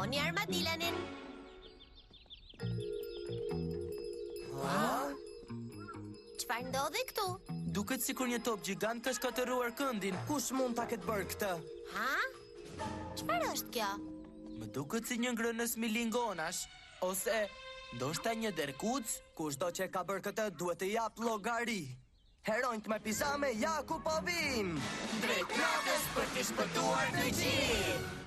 Oni armadilanin. Çfarë ndodhi këtu? Duket sikur një top gjigant ka shkatëruar këndin. Kush mund ta ketë bërë këtë? Ha? Çfarë është kjo? Më duket si një ngrënës milingonash, ose ndoshta një derkuc. Kushdo që ka bërë këtë duhet të jap llogari. Heronjt me pizame ja ku po vim. Drejt natës për të shpëtuar të gjithë.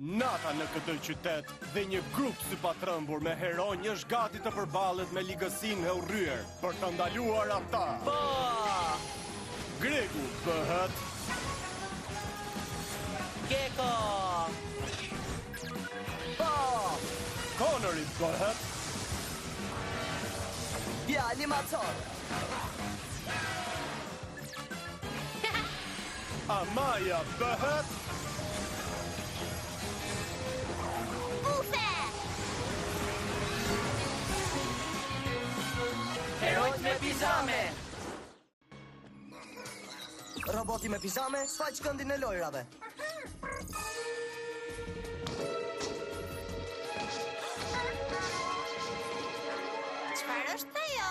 Nata në këtë qytet dhe një grup si patrëmbur me heronj është gati të përballet me ligësinë e urryer për të ndaluar ata. Po! Gregu bëhet Gecko! Po! Connori bëhet Djali macor. Amaja bëhet Ufe! Heronjt me pizame! Roboti me pizame sfaq këndin e lojrave. Çfarë është ajo?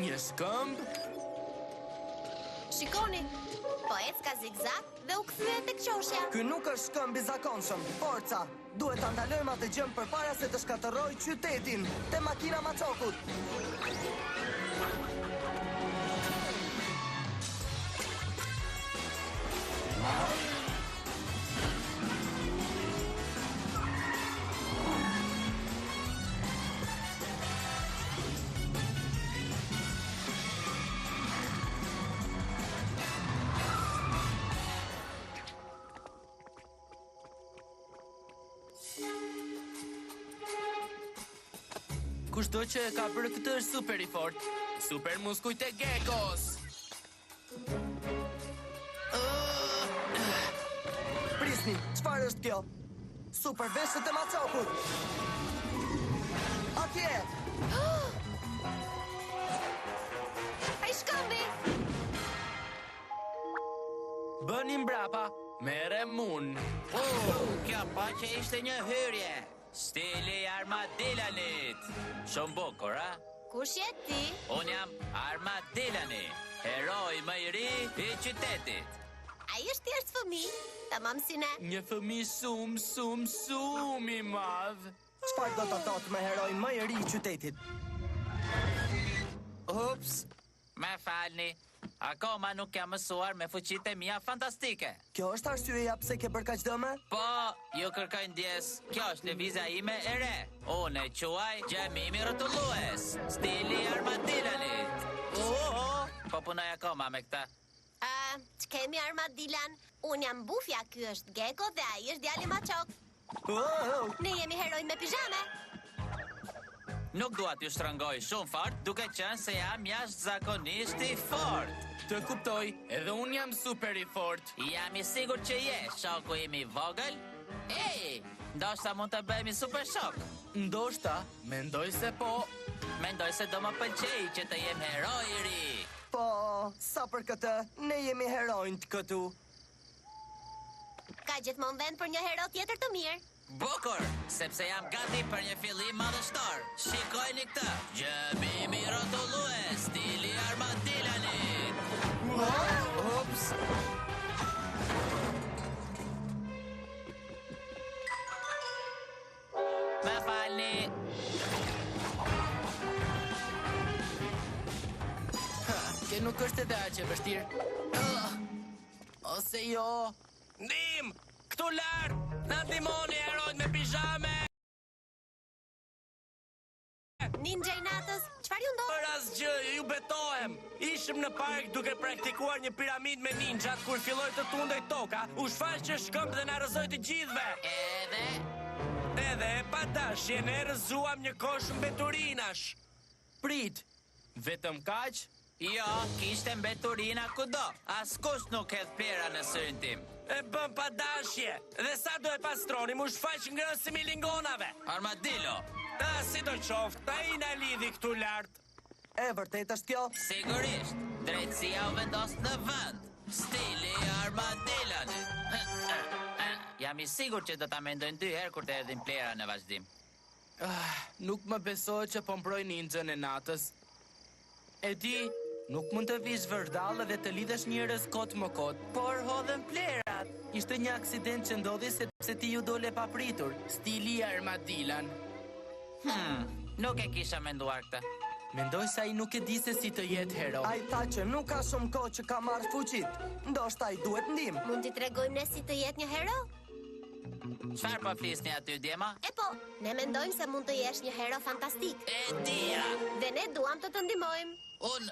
Një skëmb? Shikoni, po ec ka zigzag dhe u kthye tek qoshja. Ky nuk është shkëmb i zakonshëm. Forca, duhet ta ndalojmë atë gjë përpara se të shkatërrojë qytetin. Te makina macokut. Kushdo që e ka bërë këtë është super i fort. Super muskujt e Geckos. Prisni, çfarë është kjo? Super veshët e macokut. Atje! Ai shkëmbi! Bëni mbrapa, mere mun. Kjo pa që ishte një hyrje. Stili Armadillanit. Shumë bukur, a? Kush je ti? Unë jam Armadillani, heroi më i ri i qytetit. Ai është thjesht fëmijë, tamam si ne. Një fëmijë shumë i madh. Çfarë do të thotë me heroin më i ri i qytetit? Ups, Me falni, akoma nuk jam mësuar me fuqitë e mia fantastike. Kjo është arsyeja pse ke bërë kaq dëme? Po, ju kërkoj ndjes. Kjo është lëvizja ime e re. Unë e quaj gjemimi rrotullues. Stili Armadillanit. Po punoj akoma me këtë. Kemi Armadillan. Unë jam Bufja, ky është Gecko dhe ai është djali Macok. Ne jemi heronj me pijame. Nuk dua t'ju shtrëngoj shumë fort, duke qenë se jam jashtëzakonisht i fort. të kuptoj, edhe unë jam super i fort. Jam i sigurt që je, shoku im i vogël. Ej, ndoshta mund të bëhemi super shok. Ndoshta, mendoj se po. Mendoj se do më pëlqej që të jem heroi i ri. Po, sa për këtë, ne jemi heronjt këtu. Ka gjithmonë vend për një hero tjetër të mirë. Bukur, sepse jam gati për një fillim madhështor. Shikojni këtë, gjëmimi rrotullues, stili Armadillanit. Ops. Me falni. Që nuk është edhe aq e vështirë. Ose jo. Ndim, këtu lart, na ndihmoni herojt me pijame. Ninja i natës, çfarë ju ndodh? Për asgjë, ju betohem. Ishim në park duke praktikuar një piramid me ninjat kur filloi të tundej toka, u shfaqë shkëmb dhe na rrëzoi të gjithëve. Edhe e pa dashje ne rrëzuam një kosh mbeturinash. Prit, vetëm kaq? Jo, kishte mbeturina kudo. Askush nuk hedh pera në syrin tim. E bëm pa dashje, dhe sa do e pastronim u shfaq ngrësi milingonave. Armadillo. Si do qoftë, ai na lidhi këtu lart. E vërtet është kjo? Sigurisht, drejtësia u vendos në vend. Stili armadillanit. Jam I sigurt që do ta mendojnë 2 herë kur të erdhin plera në vazhdim. Nuk më besohet që po mbroj ninjën e natës. E di, nuk mund të vish vërdallë dhe të lidhesh njerëz kot më kot, por hodhen plerat. Ishte një aksident që ndodhi sepse ti ju dole papritur. Stili armadillan. Nuk e kisha menduar këtë. Mendoj se ai nuk e di se si të jetë hero. Ai tha që nuk ka shumë kohë që ka marrë fuqit. Ndoshta ai duhet ndihmë. Mund t'i tregojmë ne si të jetë një hero? Çfarë po flisni aty djema? E po, ne mendojmë se mund të jesh një hero fantastik. E dia. Dhe ne duam të të ndihmojmë. Unë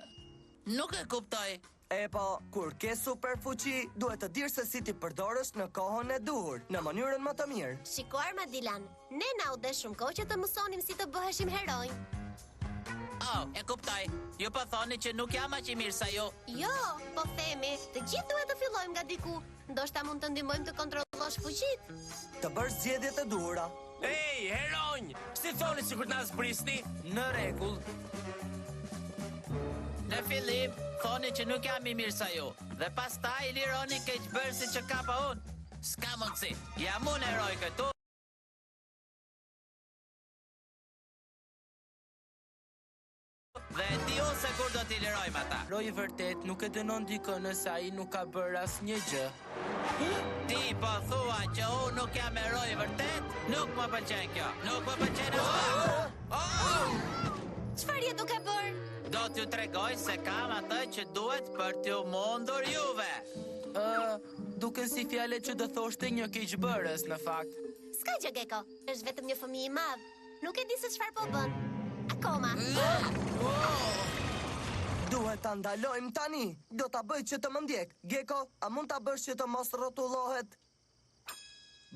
nuk e kuptoj. E po, kur ke super fuqi, duhet të dirë se si ti përdorësh në kohën e duhur, në mënyrën më të mirë. Shiko Armadillan, ne na u desh shumë kohë që të mësonim si të bëheshim heroj. Oh, e kuptoj. Ju po thoni që nuk jam aq I mirë sa ju. Jo, po themi, të gjithë duhet të fillojmë nga diku. Ndoshta mund të ndihmojmë të kontrollosh fuqitë. Të bësh zgjedhjet e duhura. Ej, heronj! Si thoni sikur na zbrisni? Në rregull. Në fillim, thoni që nuk jam I mirë sa ju. Dhe pastaj I lironi keqbërësi që kapa unë. S'ka mundsi. Jam unë heroj këtu. Dhe di unë se kur do t'i lirojmë ata. Heroi I vërtet nuk e dënon dikën nëse ai nuk ka bërë asnjë gjë. Ti po thua që unë nuk jam heroj I vërtet? Nuk më pëlqen kjo. Nuk më pëlqen asnjë. Çfarë je duke bërë? Do t'ju tregoj se kam atë që duhet për t'ju mundur juve. Duken si fjale që do thoshte një keqbërës në fakt. S'ka gjë Gecko, është vetëm një fëmijë I madh. Nuk e di se çfarë po bën. Akoma. Duhet ta ndalojmë tani. Do ta bëj që të më ndjek. Gecko, a mund ta bësh që të mos rrotullohet?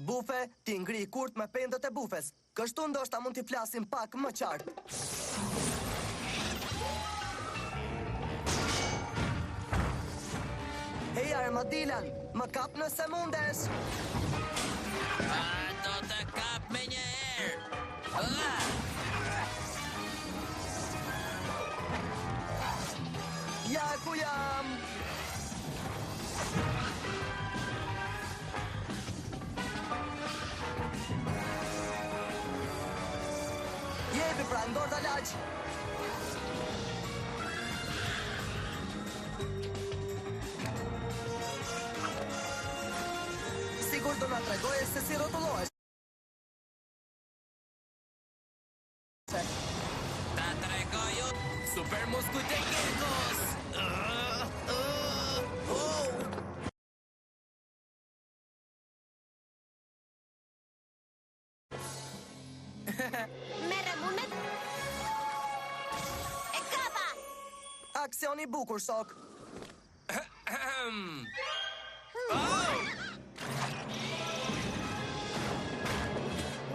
Bufe, ti ngri kurt me pendët e bufes. Kështu ndoshta mund t'i flasim pak më qartë. Hej Armadillan, më kap nëse mundesh. Do të kap me një herë. Ja ku jam. Jepi pra, ndorda laq. Sigur do na tregoje se si rrotullohesh. Ta tregoj unë. Super muskujt e Gekos! Merre mund me... E kapa! Aksion I bukur, Sok.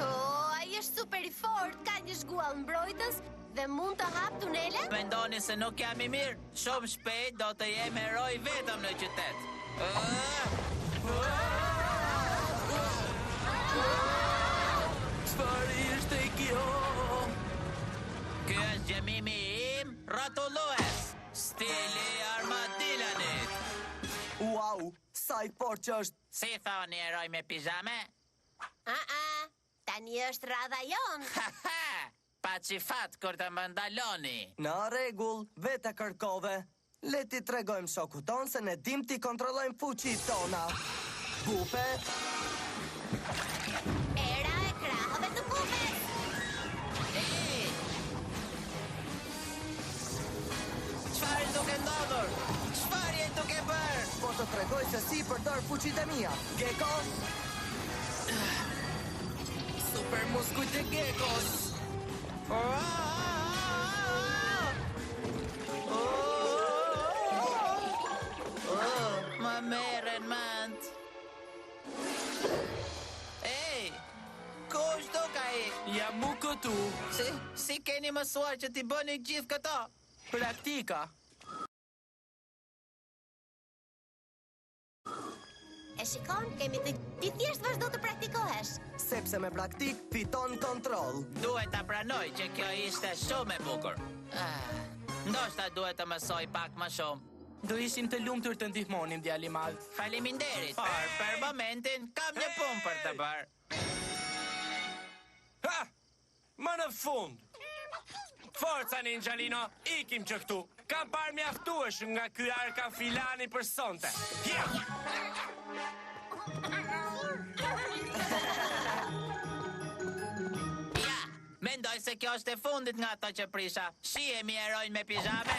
Ai është super I fort, ka një shguall mbrojtës dhe mund të hap tunele? Mendoni se nuk jam I mirë? Shumë shpejt do të jem heroj vetëm në qytet. Çfarë ishte kjo? Ky është gjemimi im, rrotullues. Stili armadillanit. Wow, sa I fort që është. Si thoni heroj me pijame? Tani është radha jonë. Pa qifat kur të më ndaloni. Në rregull, vete kërkove. Le ti tregojmë shoku ton se ne dim ti kontrollojmë fuqitë tona. Bufe, Era e krahëve të bufes. Çfarë duke ndodhur? Çfarë je duke bërë? po të tregoj se si përdor fuqitë e mia. Gecko, Super muskujt e Gekos! Më merren mend. Ej, ku është duka I? Jam mu këtu! Si keni mësuar që t'i bëni gjithë këto? Praktika! E shikon, kemi të ti thjesht vazhdo të praktikohesh. sepse me praktik fiton kontroll. Duhet ta pranoj që kjo ishte shumë e bukur. Ndoshta duhet të mësoj pak më shumë. Do ishim të lumtur të ndihmonim djali madh. Faleminderit, për momentin kam një punë për të bërë. Ha! Më në fund! Forca Ninjalino, ikim që këtu. Kam parë mjaftueshëm nga ky arka filani për sonte. Ja! Ja, mendoj se kjo është e fundit nga ato që prisha. Shihemi erojnë me pijame.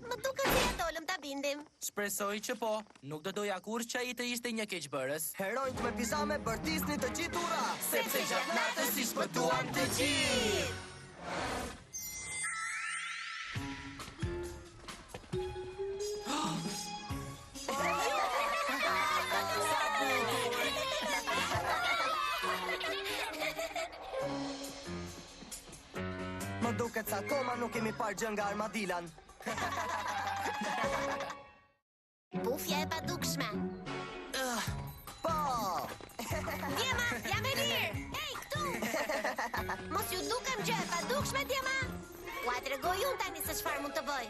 Më duket se ja dolëm ta bindim. Shpresoj që po. Nuk do doja kurrë që ai të ishte një keqbërës. Heronjt me pijame bërtisni të gjithë ura, Sepse gjatë natës i shpëtuam të gjithë. Më duket se akoma nuk kemi parë gjë nga armadilan. Bufja e padukshme. Po! Djema, jam e lirë. Ej, këtu. Mos ju dukem gjë e padukshme, Djema. Ua tregoj unë tani se çfarë mund të bëj.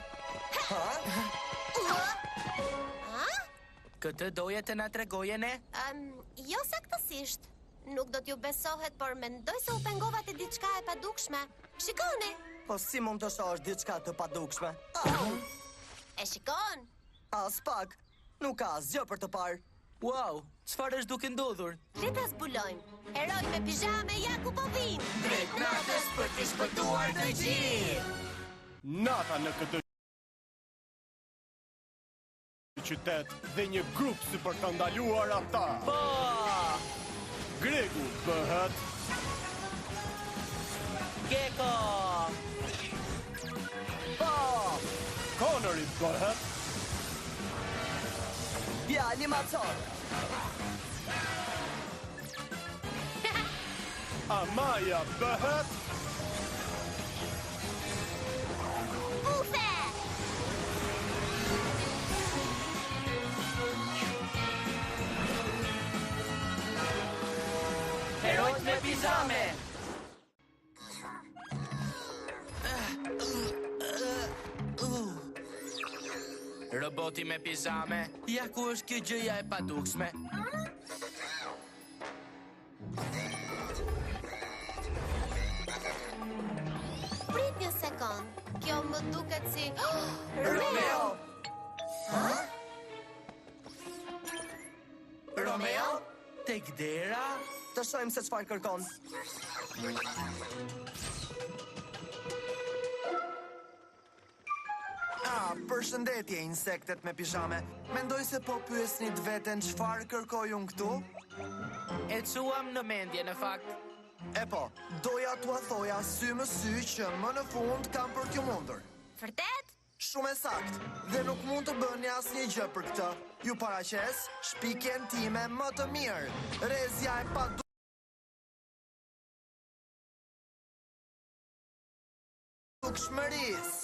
Ha? Këtë doje të na tregoje ne? Jo saktësisht. Nuk do t'ju besohet, por mendoj se u pengova të diçka e padukshme. Shikoni. Po si mund të shohësh diçka të padukshme? E shikon. As pak, nuk ka asgjë për të parë. Wow, çfarë është duke ndodhur? Le ta zbulojmë. Heroj me pijame, ja ku po vijnë. Drejt natës për të shpëtuar të gjithë. Nata në këtë qytet dhe një grup si për të ndaluar ata. Po! Gregu bëhet Gecko! Po! Connori bëhet Djali macor. Amaya bëhet Bufe! Herojt me pijame! Roboti me pijame, ja ku është kjo gjëja e padukshme. Prit një sekond. Kjo më duket si Romeo! Romeo? Tek dera? Të shojmë se çfarë kërkon. Përshëndetje, insektet me pijame. Mendoj se po pyesni të veten çfarë kërkoj unë këtu? E quam në mendje në fakt. E po, doja t'ua thoja sy më sy që më në fund kam për t'ju mundur. Vërtet? Shumë e sakt, dhe nuk mund të bëni asnjë gjë për këtë. Ju paraqes shpikjen time më të mirë. Rezja e padukshmërisë.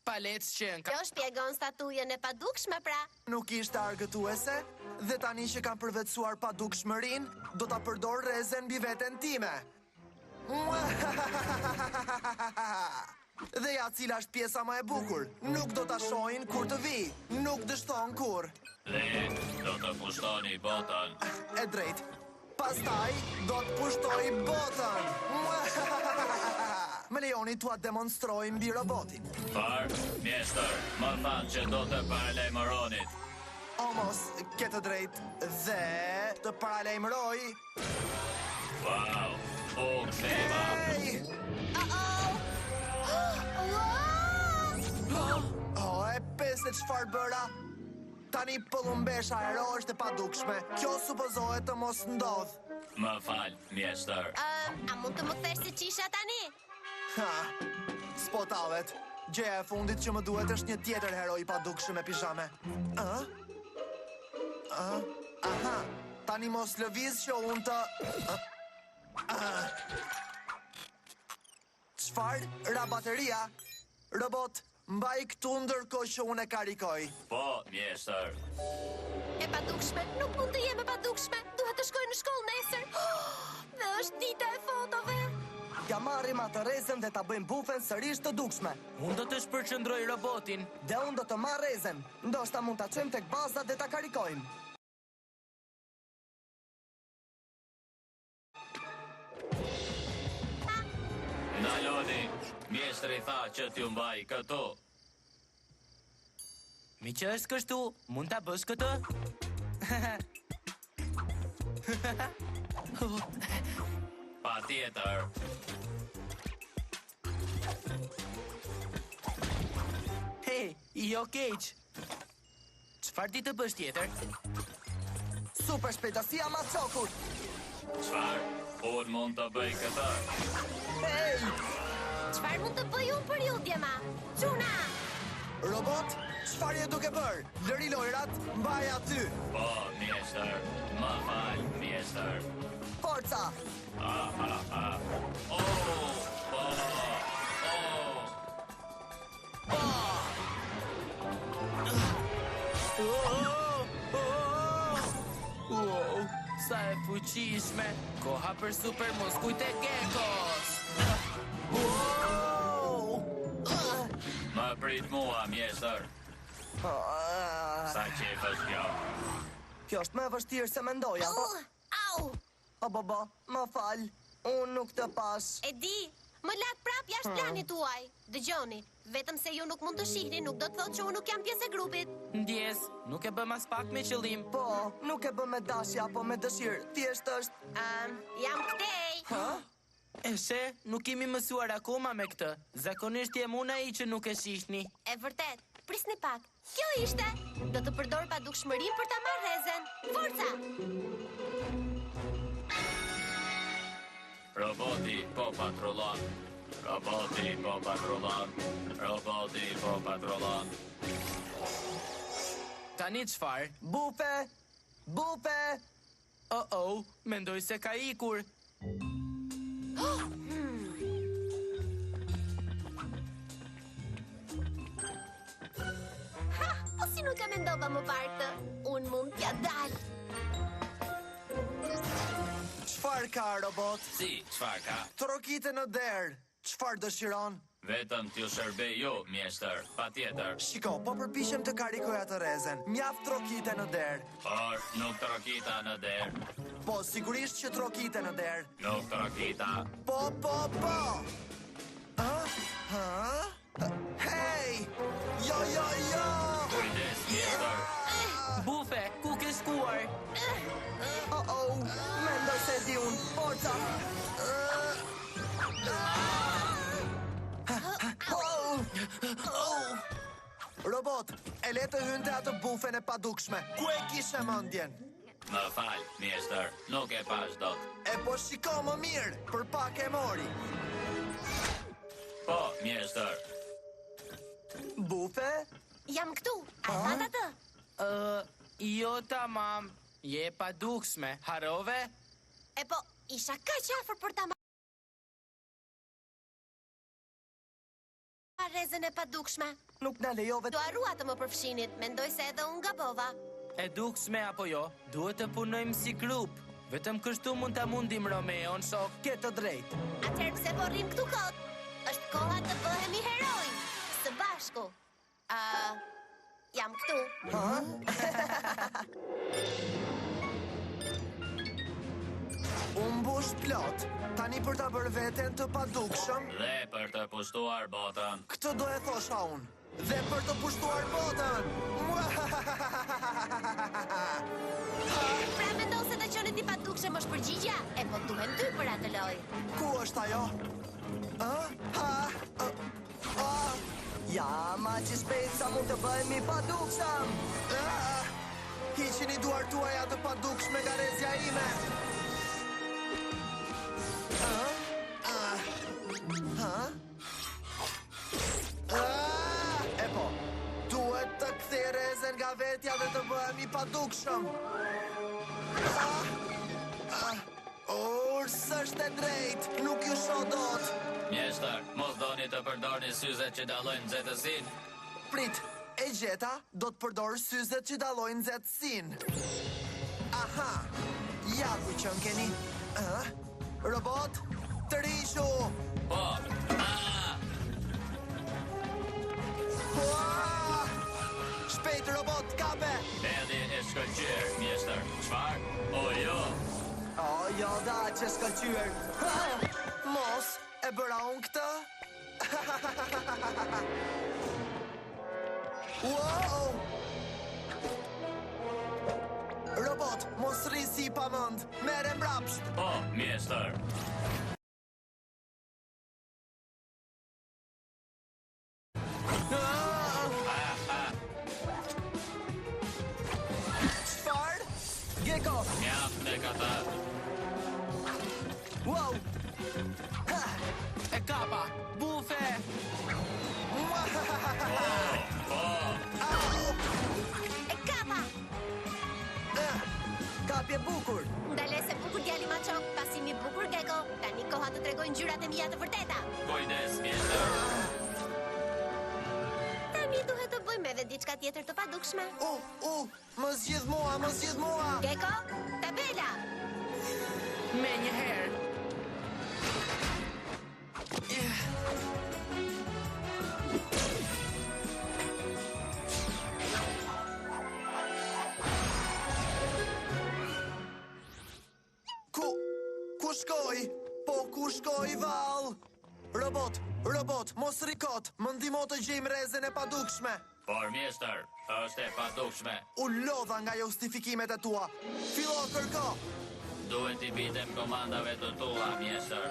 Palet shqenka. Kjo shpjegon statujën e padukshme pra. Nuk ishte argëtuese, dhe tani që kam përvetësuar padukshmërinë, do ta përdor rezen mbi veten time. Dhe ja cila është pjesa më e bukur. Nuk do ta shohin kur të vi. Nuk dështon kur. Dhe do të pushtoni botën. E drejt. Pastaj do të pushtoj botën. Më lejoni t'ua demonstroj mbi robotin. Mjestër, më thanë që do të paralajmëronit. Omos, ke të drejt. Dhe të paralajmëroj. Wow, u ktheva. Hey! E pese çfarë bëra? Tani pëllumbesha ero është e padukshme. Kjo supozohet të mos ndodh. Më fal, mjestër. A mund të më kthesh si qisha tani? Ha, spotavet. Gjëja e fundit që më duhet është një tjetër heroj i padukshëm me pijame. Aha, tani mos lëviz që unë të... Çfarë? Ra bateria? Robot, mbaj këtu ndërkohë që unë e karikoj. Po, mjestër. E padukshme, nuk mund të jem e padukshme. Duhet të shkoj në shkollë nesër. Dhe është dita e fotove. t'ja marrim atë rezen dhe ta bëjmë bufen sërish të dukshme. Unë do të shpërqendroj robotin. Dhe unë do të marr rezen. Ndoshta mund ta çojmë tek baza dhe ta karikojmë. Ndaloni, mjeshtri tha që t'ju mbaj këtu. Mi që është kështu, mund ta bësh këtë? Pa tjetër. Hey, jo keq. Çfarë di të bësh tjetër? Super shpejtësia Macokut. Çfarë? Unë mund të bëj këtë. Hey! Çfarë mund të bëj unë për ju, Djema? Çuna! Robot, çfarë je duke bërë? Lëri lojrat, mbaj aty. Po, mjeshtër. Më fal, mjeshtër. Forca! Wow, sa e fuqishme. Koha për super moskujt e Gekos. Më prit mua, mjeshtër. Sa qef është kjo? Kjo është më e vështirë se mendoja. Au! O baba, më fal. Unë nuk të pash. E di, më lak prap jashtë planit tuaj. Dëgjoni, vetëm se ju nuk mund të shihni, nuk do të thotë që unë nuk jam pjesë e grupit. Ndjes, nuk e bëm as pak me qëllim. Po, nuk e bë me dashje apo me dëshirë. Thjesht është. Jam këtej. E she, nuk kemi mësuar akoma me këtë. Zakonisht jem unë ai që nuk e shihni. E vërtet, prisni pak. Kjo ishte. Do të përdor padukshmërinë për ta marrë rezen. Forca! Roboti po patrullon. Roboti po patrullon. Roboti po patrullon. Tani çfarë? Bufe! Bufe! Oh, mendoj se ka ikur. O si nuk e mendova më parë këtë. Unë mund t'ja dal. Çfarë ka, robot? Si, çfarë ka? Trokite në derë. Çfarë dëshiron? Vetëm t'ju shërbej ju, mjeshtër. Pa tjetër. Shiko, po përpishem të karikoj atë rezen. Mjaft trokite në derë. Por, nuk trokita në derë. Po, sigurisht që trokite në derë. Nuk trokita. Po. Hej! Jo! Kujdes, mjeshtër. Bufe, ku ke shkuar? Mendoj se di unë. Forca! Robot, e le të hynte atë bufen e padukshme. Ku e kishe mendjen? Më fal, mjeshtër. Nuk e pash dot. E po shiko më mirë, për pak e mori. Po, mjeshtër. Bufe? Jam këtu. A pat atë? Jo tamam. Je pa dukshme. Harove? E po, isha kaq afër për ta marrë rezen e padukshme. Nuk na lejove Do harrua të më përfshinit, mendoj se edhe unë gabova. E dukshme apo jo? Duhet të punojmë si grup. Vetëm kështu mund ta mundim Romeon, shok. ke të drejtë. Atëherë pse po rrim këtu kot? Është koha të bëhemi heroj. Së bashku. Jam këtu. Unë mbush plot. Tani për ta bërë veten të padukshëm, Dhe për të pushtuar botën. këtë do e thosha unë. Dhe për të pushtuar botën. Pra mendon se të qenë ti padukshëm është përgjigja? E po duhen dy për atë lojë. Ku është ajo? Ja, ma që shpejt sa mund të bëhemi padukshëm. Hiqini duar tuaj atë padukshme nga rezja ime. E po, duhet të kthej rezen nga vetja dhe të bëhemi padukshëm. S'është e drejt, nuk ju shoh dot. Mjeshtër, mos doni të përdorni syzet që dallojnë nxehtësinë. Prit, e gjeta, do të përdor syzet që dallojnë nxehtësinë. Aha, ja ku qënë keni. Robot, Të rishu! Po. Ua! Shpejt robot, kape! Erdhi e shkëlqyer, mjestër. Çfarë? O jo. O, jo da që shkëlqyer. Mos, e bëra unë këtë? Wow! Robot, mos rrisi pa mend. Merre mbrapsht. Po, mjestër. Çfarë? Gecko! Jam tek ata. Wow! E kapa! Bufe! E kapa! Kapje bukur! Ndale se bukur djali ma qok, pasimi bukur Gecko. Tani koha të tregojnë ngjyrat e mia të vërteta. Kujdes, mjestër. Tani duhet të bëjmë edhe diçka tjetër të padukshme. Më zgjidh mua, më zgjidh mua! Gecko, tabela! Me një herë! Ku shkoj? Po, ku shkoj, val? Robot, mos rikot, më ndihmo të gjejmë rrezën e padukshme. Por mjestër, është e padukshme. U lodha nga justifikimet e tua. Fillo kërko. Duhet i bitem komandave të tua, mjestër.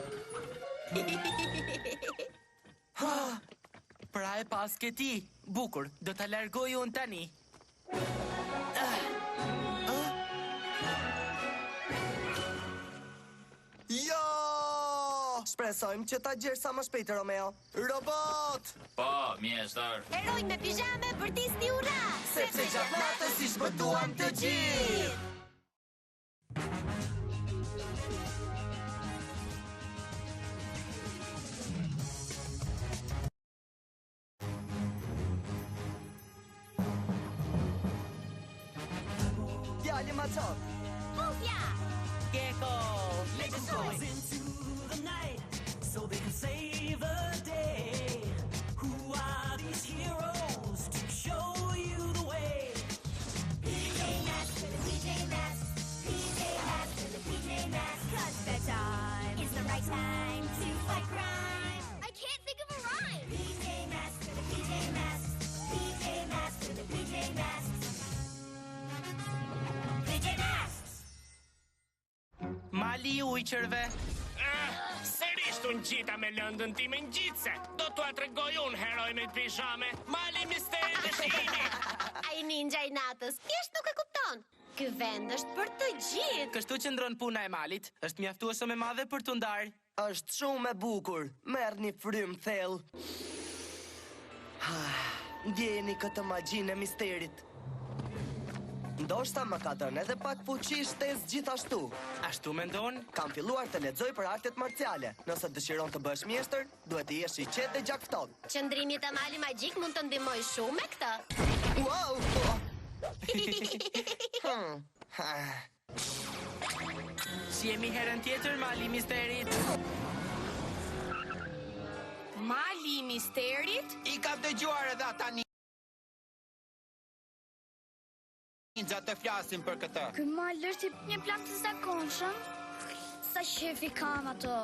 Pra e pas ke ti. Bukur, do ta largoj unë tani. Jo! Shpresojmë që ta gjerë sa më shpejt, Romeo. Robot! Po, mjestër. Heroj me pijame për Disney ura! Sepse gjatë natës i shpëtuam të gjithë! Djali ma qok! Bufja! Gecko! Let's go! Into the night so they can save the day. Who are these heroes to show you the way? PJ Masks to the PJ Masks. PJ Masks to the PJ Masks. 'Cause bedtime is the right time to fight crime. I can't think of a rhyme. PJ Masks to the PJ Masks. PJ Masks to the PJ Masks. PJ Masks! Mali i ujqërve! Sërish të ngjita me lëndën time ngjitse. Do t'ua tregoj unë heroj me pijame. Mali misterit e shihimit. Ai ninja i natës, thjesht nuk e kupton. Ky vend është për të gjithë. Kështu që ndron puna e malit. Është mjaftueshëm e madhe për t'u ndarë. Është shumë e bukur. Merr një frym thellë. Ndjeni këtë magjinë e misterit. Ndoshta më ka dhënë edhe pak fuqi shtesë gjithashtu. Ashtu mendon? Kam filluar të lexoj për artet marciale. Nëse dëshiron të bësh mjeshtër, duhet të jesh i qetë dhe gjakfton. Qëndrimi të mali magjik mund të ndihmojë shumë me këtë. Wow! Si jemi herën tjetër, mali i misterit. Mali i misterit? I kam dëgjuar edhe ata ninja të flasin për këtë. Ky mal është një plan të zakonshëm. Sa shefi kam ato.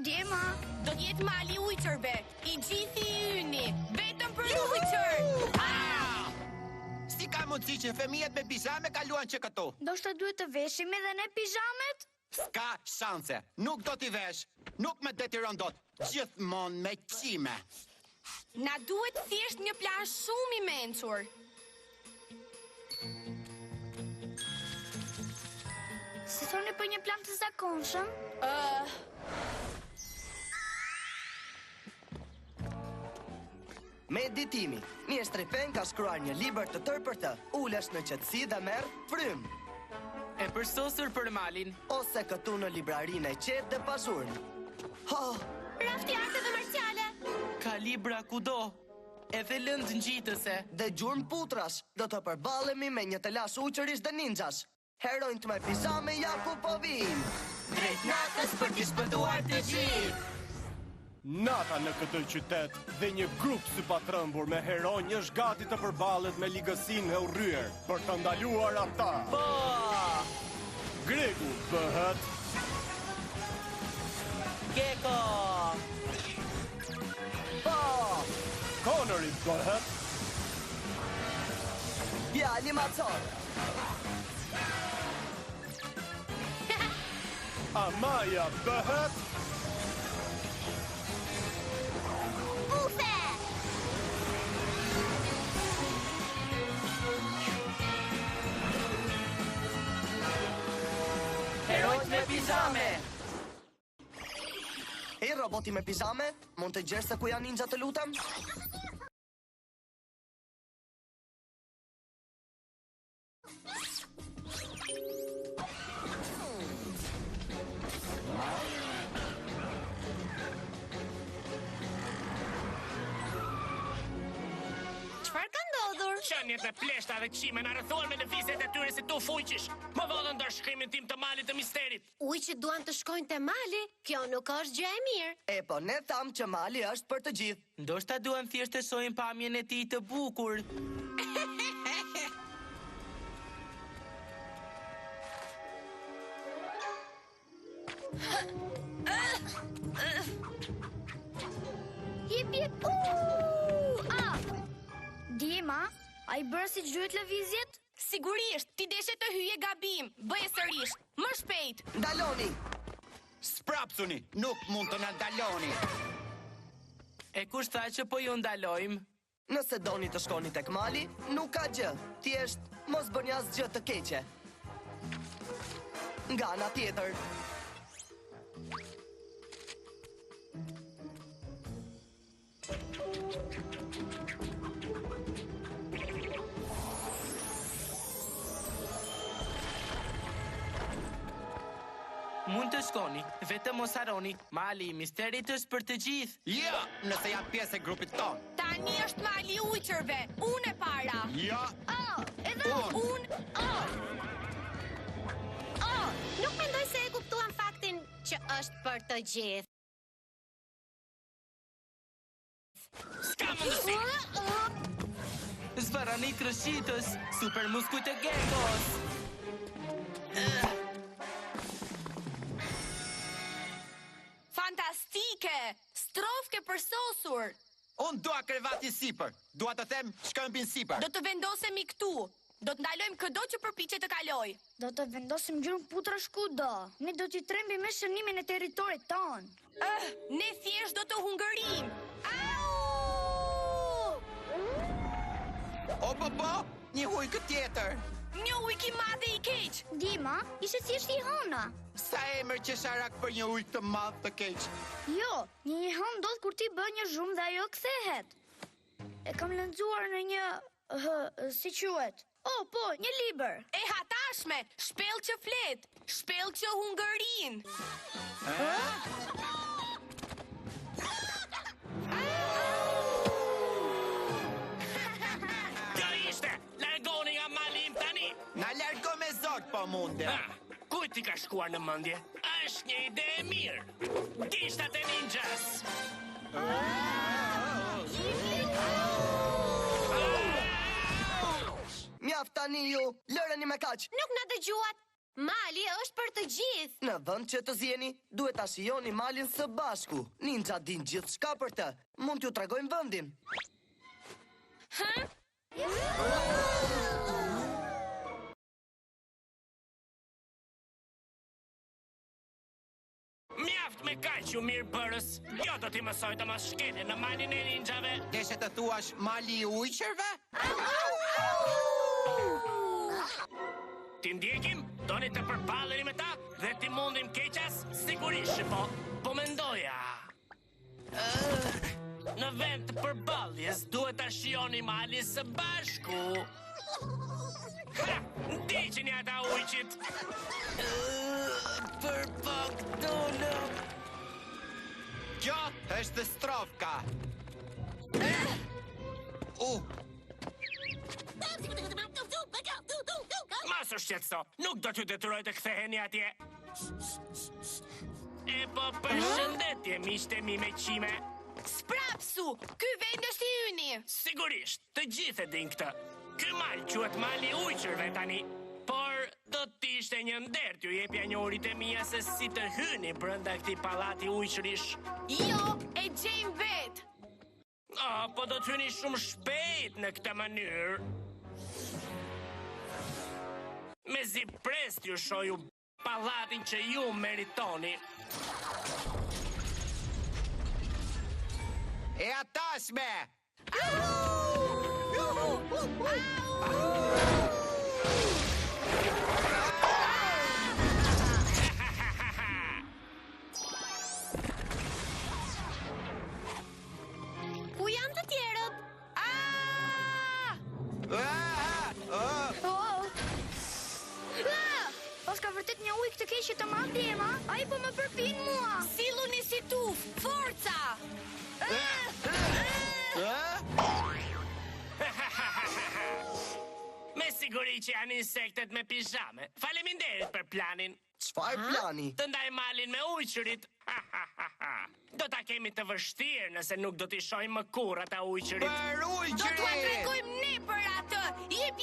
Djema. Do t'jetë mali ujqërbe. I gjithi i yni. Vetëm për ujqër. Si ka mundësi që fëmijët me pijame kaluan që këtu? Ndoshta duhet të veshim edhe ne pijamet? S'ka shanse. Nuk do t'i vesh. Nuk me detiron dot. Gjithmonë me qime. Na duhet thjesht një plan shumë i mencur. Si thoni për një plan të zakonshëm? Me ditimi, mjeshtri Fen ka shkruar një libër të tërë për të. Ulesh në qetësi dhe merr frym. E përsosur për malin. Ose këtu në librarinë e qetë dhe pazurën. Rafti arteve marciale. Ka libra kudo. Edhe lëndë ngjitëse. Dhe gjurmë putrash, do të përballemi me një të lash uqërish dhe ninjash. Heronjt me pijame ja ku po vijnë. drejt natës për t'i shpëtuar të gjithë. Nata në këtë qytet dhe një grup si patrëmbur me heronj është gati të përballet me ligësinë e urryer për të ndaluar ata. Po! Gregu bëhet Gecko! Po! Connori bëhet Djali macor. Amaya bëhet Bufe! Herojt me pizame! E roboti me pizame, mund të gjesh se ku janë ninja të lutem? Çfarë ka ndodhur? Qënjet e pleshta dhe këshime në rrethuar me lëvizjet e tyre si tu fuqish. Më vodhën ndër shkrimin tim të malit të misterit. Ujqit duan të shkojnë te mali, kjo nuk është gjë e mirë. E po, ne thamë që mali është për të gjithë. Ndoshta duan thjesht të shohin pamjen e tij të bukur. Jep, jep. Dima, a i bërë si gjyët lëvizjet? Sigurisht, ti deshe të hyje gabim. Bëje sërish, më shpejt. Ndaloni! Sprapsuni, nuk mund të na ndaloni. E kush tha që po ju ndalojmë? Nëse doni të shkoni tek mali, nuk ka gjë. Thjesht, mos bëni asgjë të keqe. Nga ana tjetër, Mund të shkoni, vetëm mos harroni, mali i misterit është për të gjithë. Ja, nëse janë pjesë e grupit ton. Tani është mali i ujqërve, unë e para. Ja, Edhe Unë, nuk mendoj se e kuptuan faktin që është për të gjithë. S'ka mundësi! Zvarani krëshitës, super muskujt e Geckos. Fantastike! Strofke përsosur! unë dua krevati sipër. Dua të them shkëmbin sipër. Do të vendosemi këtu. Do të ndalojmë çdo që përpiqet të kaloj. do të vendosim gjurmë putrash kudo. Ne do t'i trembim me shënimin e territorit ton. Ne thjesht do të hungërim. Au! Po, një ujkë tjetër. Një ujk i madh dhe i keq. Dima, ishe thjesht i hëna. Sa emër që sharak për një ujkë të madh të keq. Jo, një hënë ndodh kur ti bën një zhurmë dhe ajo kthehet. E kam lexuar në një, si quhet? Oh, po, një libër. E hatashme, shpellë që flet, shpellë që hungërin. Kjo ishte! Largoni nga mali im tani! Na largo me zot po munde. Kujt ti ka shkuar në mendje? Është një ide e mirë. Gishtat e ninjas. mjaft tani ju, lëreni me kaq. Nuk na dëgjuat. Mali është për të gjithë. Në vend që të zjeni, duhet ta shijoni malin së bashku. Ninja din gjithçka për të. Mund t'ju tregojmë vendin. Mjaft me kaq ju mirë bërës. Jo do t'i mësoj të mos shkeni në malin e ninjave. Deshe të thuash mali i ujqërve? Ti ndjekim? Doni të përballeni me ta dhe ti mundim keqas? Sigurisht që po. Po mendoja. Në vend të përballjes duhet ta shijoni malin së bashku. Ha! Ndiqeni ata ujqit. Për pak dolëm. Kjo është Strovka. Mos u shqetëso, nuk do t'ju detyroj të ktheheni atje. E po përshëndetje, miqtë e mi me qime. Sprapsu, ky vend është i yni. Sigurisht, të gjithë e din këtë. Ky mal quhet mali i ujqërve tani. Por do t'ishte një nder t'ju jepja njohurit e mia se si të hyni brenda këtij pallati ujqërish. Jo, e gjejmë vet. Po do t'hyni shumë shpejt në këtë mënyrë. Mezi pres t'ju shoju pallatin që ju meritoni. E atashme! Ku janë të tjerët? Paska vërtet një ujë këtë keqe të madh Ema, ai po më përpin mua. Silluni si tuf, forca! Me siguri që janë insektet me pijame. Faleminderit për planin. Çfarë plani? Të ndaj malin me ujqërit. Do ta kemi të vështirë nëse nuk do t'i shohim më kurrë ata ujqërit. Për Do t'ua ujqëri! tregojmë ne për atë. Jep.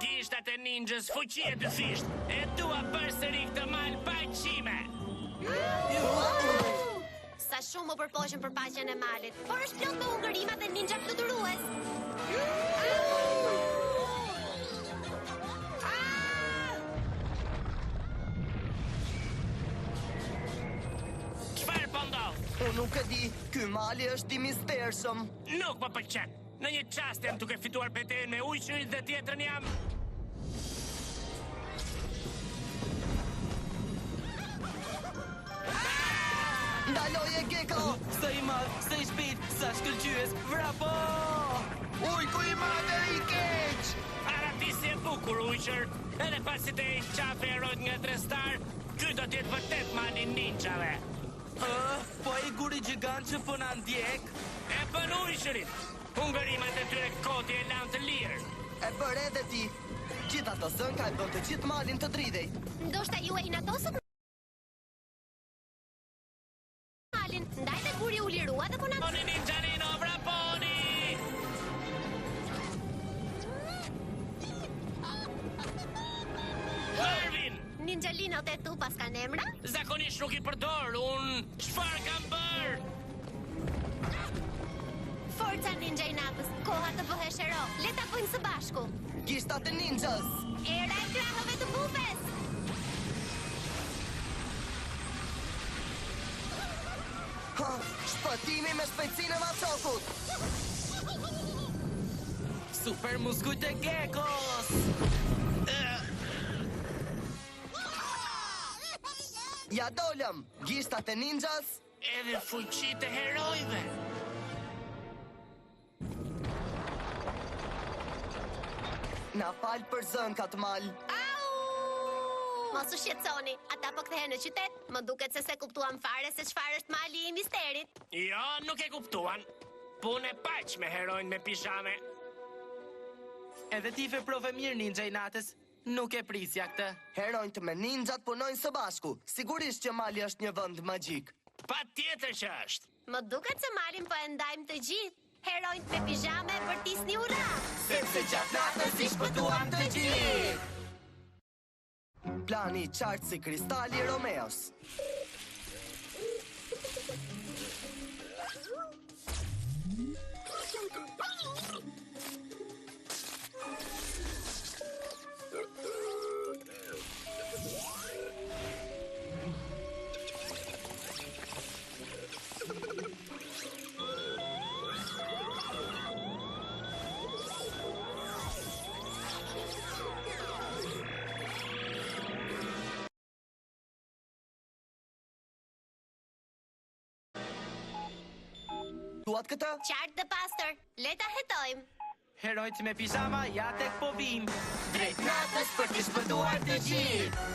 Gishtat e ninjës, fuqi e dyfisht. E dua përsëri këtë mal pa qime. Sa shumë më përpoqen për paqen e malit, por është plot me hungërima dhe ninja fluturues. Çfarë po ndodh? Unë nuk e di, ky mali është i mistershëm. Nuk më pëlqen. Në një çast jam duke fituar betejën me ujqërit dhe tjetrën jam... Ndaloje Gecko! Sa i madh, sa i shpejt, sa shkëlqyes, vrapo! Ujku i madhe i keq! Aratisi e bukur ujqër. Edhe pasi të e qafe e rojt nga trestar, ky do t'jetë vërtet mali ninjave. Po ai guri gjigant që po na ndjek? E bën ujqërit. Hungërimat e tyre koti e lanë të lirë. E bër edhe ti. Gjithë ato zënka e bën të gjithë malin të dridhej. Ndoshta ju e inatosët malin, ndaj dhe guri u lirua dhe po na... Poni ninjanino, vraponi! Marvin! Ninjalinot e tu pas kanë emra? Zakonisht nuk i përdor, çfarë kam bërë? Forca ninja i natës, koha të bëhesh hero. Le ta bëjmë së bashku. Gishtat e ninjas! Era e krahëve të bufes. Ha, shpëtimi me shpejtësinë e Machokut! Super muskujt e Geckos! Ja dolëm, gishtat e ninjas, Edhe fuqit e herojve. na fal për zënkat mal. Mos u shqetësoni, ata po kthehen në qytet. Më duket se kuptuam fare se çfarë është mali i misterit. Jo, nuk e kuptuan. Punë e paq me herojnë me pijame. Edhe ti veprove mirë ninja i natës. Nuk e prisja këtë. Herojt me ninjat punojnë së bashku. Sigurisht që mali është një vend magjik. Patjetër që është. Më duket se malin po e ndajmë të gjithë. Herojt me pijame vërtisni ura. Sepse gjatë natës i shpëtuam të gjithë. Plani i qartë si kristali Romeos. Duat këtë? Qartë dhe pastër, le ta hetojmë. Herojt me pijama, ja tek po vim. Drejt natës për të shpëtuar të gjithë.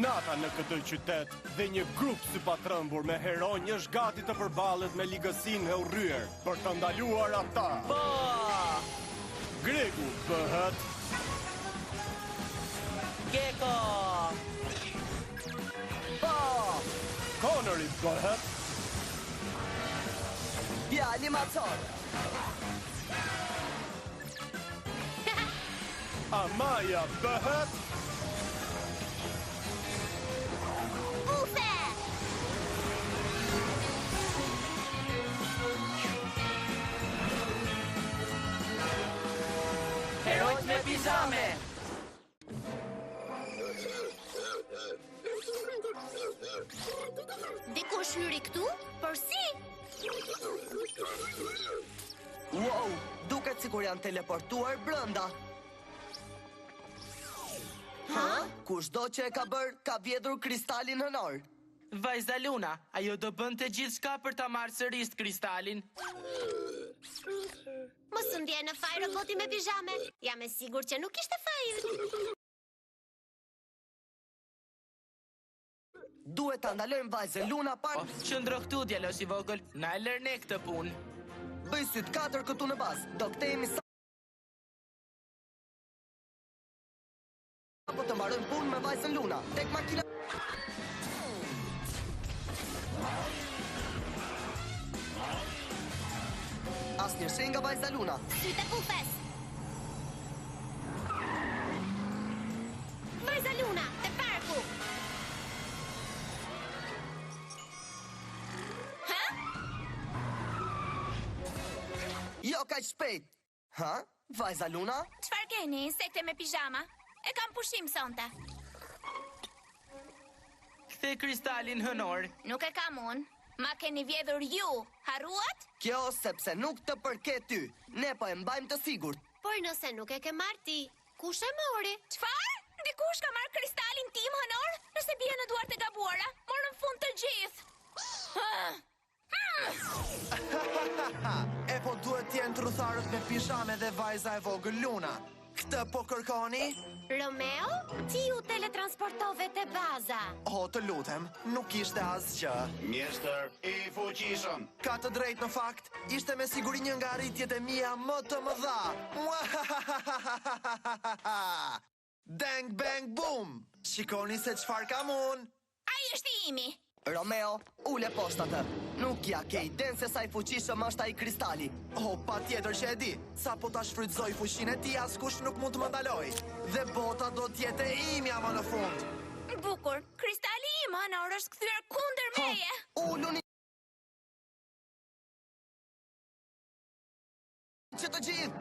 Nata në këtë qytet dhe një grup si patrëmbur me heronj është gati të përballet me ligësinë e urryer për të ndaluar ata. Po! Gecko! Po! Connery bëhet. Djali macor! Amaya bëhet. Bufe! Herojt me pijame! Dikush hyri këtu? Por si? Wow, duket sikur janë teleportuar brenda. Ha? Kushdo që e ka bërë, ka vjedhur kristalin hënor. Vajza Luna, ajo do bënte gjithçka për ta marrë sërish kristalin. Mos u ndje në faj roboti me pijame. Jam e sigurt që nuk ishte faji. Duhet ta ndalojmë vajzën Luna par. Qëndro këtu, djalosh i vogël, na e lër ne këtë punë. Bëj syt 4 këtu në bazë. Do kthehemi sa apo të mbarojmë punë me vajzën Luna. Tek makina. Asnjë shenjë nga vajza Luna. Sytë e bufes. Vajza Luna, te parku. Ha? Jo kaq shpejt. Ha? Vajza Luna? Çfarë keni, insekte me pijama? E kam pushim sonte. Kthe kristalin hënor. Nuk e kam unë. Ma keni vjedhur ju. Harruat? Kjo sepse nuk të përket ty. Ne po e mbajmë të sigurt. Por nëse nuk e ke marrë ti, kush e mori? Çfarë? Dikush ka marrë kristalin tim hënor? Nëse bie në duart e gabuara, morën fund të gjithë. E po duhet t'jenë trutharët me pijame dhe vajza e vogël Luna. Këtë po kërkoni? Romeo, ti u teletransportove te baza. O, të lutem, nuk ishte asgjë. Mjeshtër i fuqishëm. Ka të drejtë në fakt, ishte me siguri një nga arritjet e mia më të mëdha. Dang bang boom! Shikoni se çfarë kam unë. Ai është i imi. Romeo, ule poshtë atë. Nuk ja ke iden se sa i fuqishëm është ai kristali. O, pa tjetër që e di. Sa po ta shfrytëzoj fuqinë e tij, askush nuk mund të më ndaloj. Dhe bota do t'jetë e imja më në fund. Bukur, kristali im hënor është kthyer kundër meje. Uluni që të gjithë.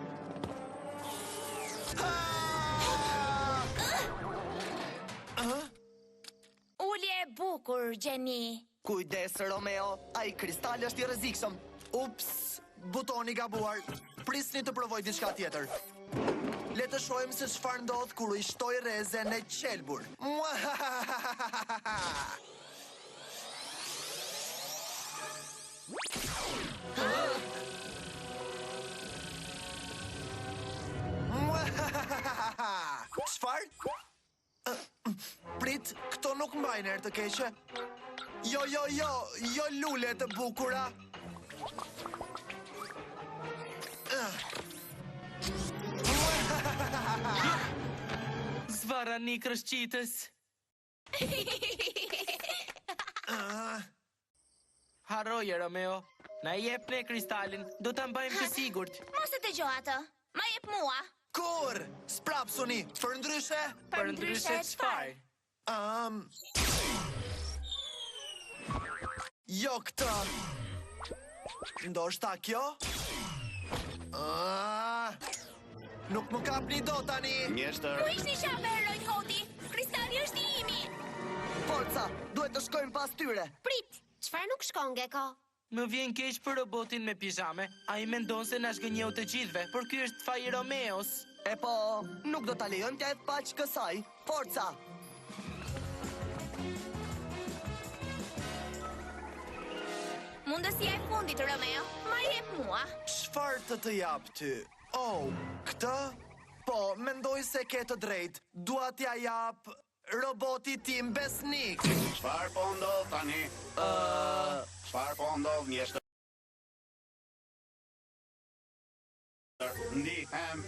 Ulje e bukur, Gjeni. Kujdes, Romeo, ai kristal është i rrezikshëm. Ups, butoni gabuar. Prisni të provoj diçka tjetër. Le të shohim se çfarë ndodh kur u shtoj rrezen e qelbur. Çfarë? Prit, këto nuk mbajnë erë të keqe. Jo lule të bukura. Zvara një krëshqitës. Harroje, Romeo. Na jep ne kristalin, do ta mbajmë të sigurt. Mos e dëgjoj atë. Ma jep mua. Kur? Sprapsuni, për ndryshe? Për ndryshe çfarë? Jo këtë. Ndoshta kjo? Nuk më kapni do tani. Mjeshtër. Ku ishni qape heroj koti? Kristali është i imi. Forca, duhet të shkojmë pas tyre. Prit, çfarë nuk shkon, Gecko? Më vjen keq për robotin me pijame. Ai mendon se na zgënjeu të gjithëve, por ky është faji Romeos. E po, nuk do ta lejojmë t'ja jetë paq kësaj. Forca! Mundësia e fundit, Romeo. Ma jep mua. Çfarë të jap ty? Oh, këtë? Po, mendoj se ke të drejtë. Dua t'ja jap roboti tim besnik. Çfarë po ndodh tani? Çfarë po ndodh, mjeshtër? Ndihem.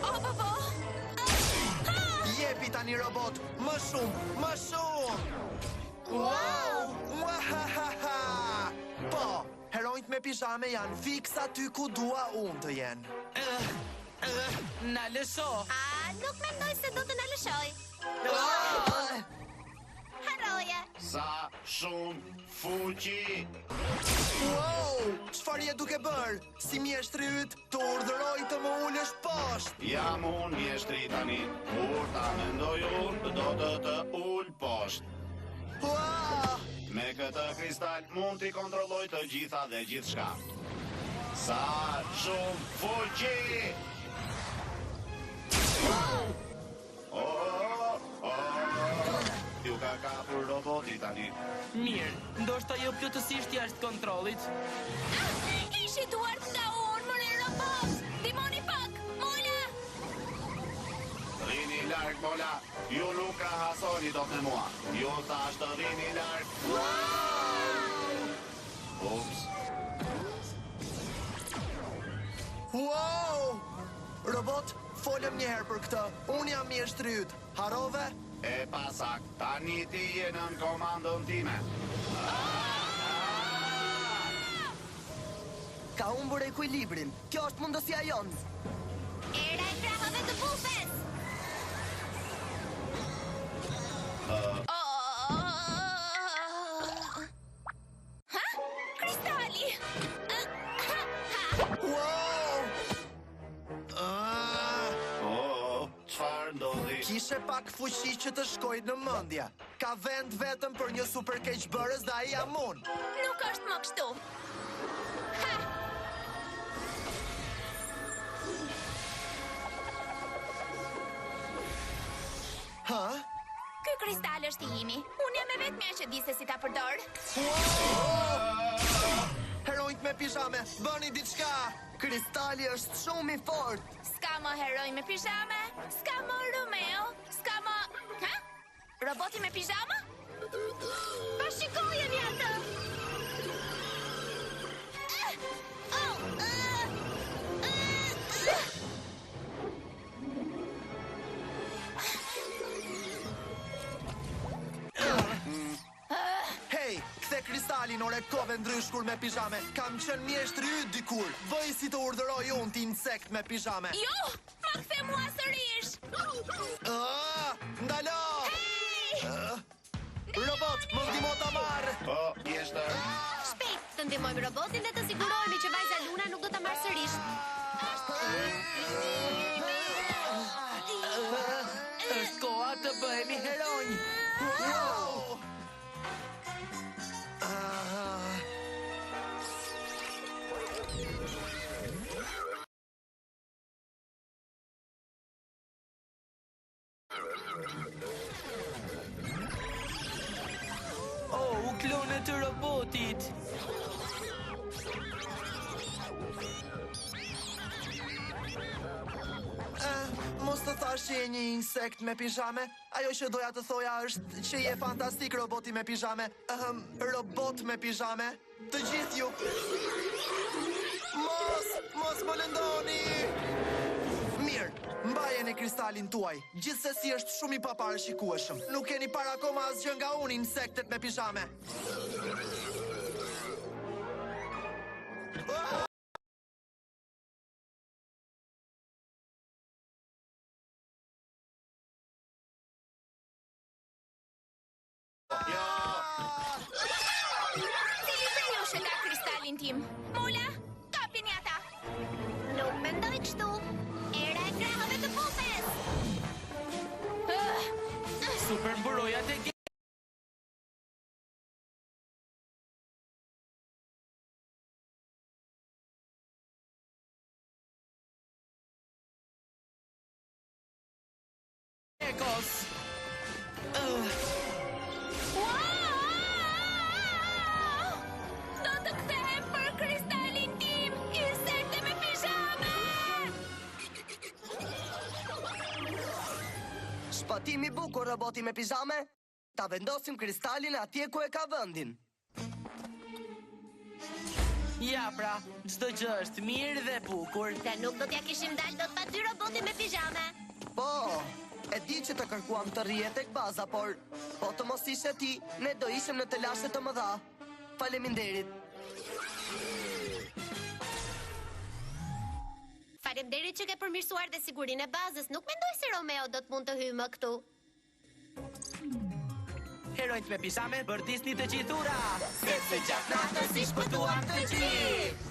O, po. tani robot. Më shumë, më shumë. Wow! Muahahaha! Po, heronjt me pijame janë fiks aty ku dua unë të jenë. Na lësho. Nuk mendoj se do të na lëshoj. Haroje. Sa shumë fuqi. Wow! Çfarë je duke bërë? Si mjeshtri yt, të urdhëroj të më ulësh poshtë. Jam unë mjeshtri tani. Kur ta mendoj unë, do të ul poshtë. Ua! Me këtë kristal mund t'i kontrolloj të gjitha dhe gjithçka. Sa shumë fuqi! Ju ka kapur roboti tani. Mirë, ndoshta jo plotësisht jashtë kontrollit. I shituar nga unë, më në robot! Dimoni pak, Mola! Rini larg, Mola. Ju nuk krahasoni dot me mua. Ju thash të rini larg. Ups. Wow! Robot, folëm një herë për këtë. Unë jam mjeshtri yt. Harove? E pasak, tani ti je nën komandën time. Ka humbur ekuilibrin. Kjo është mundësia jonë. Era e krahave të bufes. Ha? Kristali! Wow! Çfarë ndodhi? Kishe pak fuqi që të shkoj në mendje. Ka vend vetëm për një super keqbërës dhe ai jam unë. Nuk është më kështu. Ha! Ha? Ky kristal është i imi. Unë jam e vetmja që di se si ta përdor. Heronjt me pijame, bëni diçka! Kristali është shumë i fortë. Ska më heroj me pijame, ska më Romeo, ska më... Ha? Roboti me pijama? Pa shikojeni atë! Hej, kthe kristalin ore kove ndryshkur me pijame. Kam qenë mjeshtri yt dikur. Bëj si të urdhëroj unë ti insekt me pijame. Jo! Ma kthe mua sërish! Ndalo! Hey! Robot, më ndihmo ta marr. Po, mjeshtër. Shpejt, të ndihmojmë robotin dhe të sigurohemi që vajza Luna nuk do ta marrë sërish. Është koha të bëhemi heronj. Wow! Oh, klonet të robotit. Mos të thash që je një insekt me pijame. Ajo që doja të thoja është që je fantastik roboti me pijame. Robot me pijame. Të gjithë ju. Mos më lëndoni. Mirë, mbajeni kristalin tuaj. Gjithsesi është shumë i paparashikueshëm. Nuk keni para akoma asgjë nga unë insektet me pijame. Cili prej jush e ka kristalin tim? Mola, kapini ata! Nuk mendoj kështu. Era e krahave të bufes. Super mburojat e Gekos. Do të kthehem për kristalin tim! Insekte me pijame! Shpatimi bukur, roboti me pijame. Ta vendosim kristalin atje ku e ka vendin. Ja pra, çdo gjë është mirë dhe bukur. Se nuk do t'ja kishim dalë dot pa dy roboti me pijame. Po, E di që të kërkuam të rrihe tek baza, por po të mos ishe ti, ne do ishim në telashe të mëdha. Faleminderit. Faleminderit që ke përmirësuar dhe sigurinë e bazës. Nuk mendoj se Romeo do të mund të hyjë më këtu. Heronjt me pijame bërtisni të gjithura. Sepse gjatë natës i shpëtuam të gjithë.